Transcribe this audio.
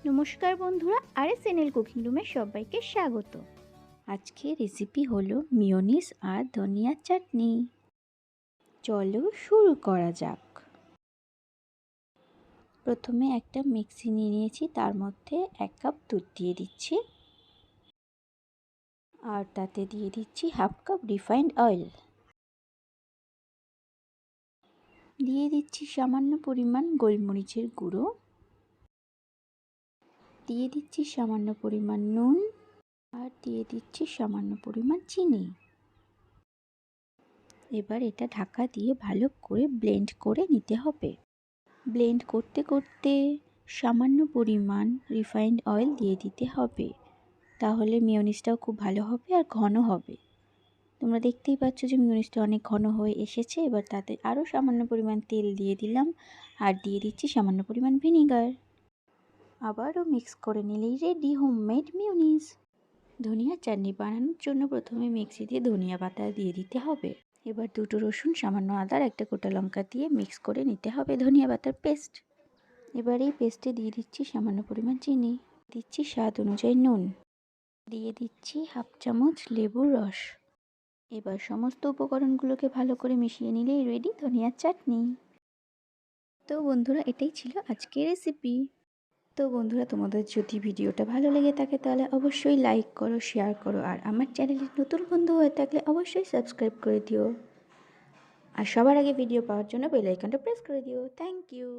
নমস্কার বন্ধুরা, RSNL cooking রুমে সবাইকে স্বাগত। আজকে রেসিপি হলো মিয়োনিজ আর ধনিয়া চাটনি। চলো শুরু করা যাক। প্রথমে একটা মিক্সি নিয়ে নিয়েছি, তার মধ্যে 1 কাপ দুধ দিয়ে দিচ্ছি আর তাতে দিয়ে দিচ্ছি 1/2 কাপ রিফাইন্ড অয়েল। দিয়ে দিচ্ছি সামান্য পরিমাণ গোলমরিচের গুঁড়ো, দিয়ে দিচ্ছি সামান্য পরিমাণ নুন আর দিয়ে দিচ্ছি সামান্য পরিমাণ চিনি। এবার এটা ঢাকা দিয়ে ভালো করে ব্লেন্ড করে নিতে হবে। ব্লেন্ড করতে করতে সামান্য পরিমাণ রিফাইন্ড অয়েল দিয়ে দিতে হবে, তাহলে মিয়োনিজটাও খুব ভালো হবে আর ঘন হবে। তোমরা দেখতেই পাচ্ছ যে মিয়োনিজটা অনেক ঘন হয়ে এসেছে। এবার তাতে আরও সামান্য পরিমাণ তেল দিয়ে দিলাম আর দিয়ে দিচ্ছি সামান্য পরিমাণ ভিনিগার। আবারও মিক্স করে নিলেই রেডি হোমমেড মিয়োনিজ। ধনিয়া চাটনি বানানোর জন্য প্রথমে মিক্সিতে ধনিয়া পাতা দিয়ে দিতে হবে। এবার 2টো রসুন, সামান্য আদার 1টা গোটা লঙ্কা দিয়ে মিক্স করে নিতে হবে ধনিয়া পাতার পেস্ট। এবার এই পেস্টে দিয়ে দিচ্ছি সামান্য পরিমাণ চিনি, দিচ্ছি স্বাদ অনুযায়ী নুন, দিয়ে দিচ্ছি 1/2 চামচ লেবুর রস। এবার সমস্ত উপকরণগুলোকে ভালো করে মিশিয়ে নিলেই রেডি ধনিয়ার চাটনি। তো বন্ধুরা, এটাই ছিল আজকের রেসিপি। তো বন্ধুরা, তোমাদের যদি ভিডিওটা ভালো লেগে থাকে তাহলে অবশ্যই লাইক করো, শেয়ার করো, আর আমার চ্যানেলের নতুন বন্ধু হয়ে থাকলে অবশ্যই সাবস্ক্রাইব করে দিও। আর সবার আগে ভিডিও পাওয়ার জন্য বেল আইকনটা প্রেস করে দিও। Thank you.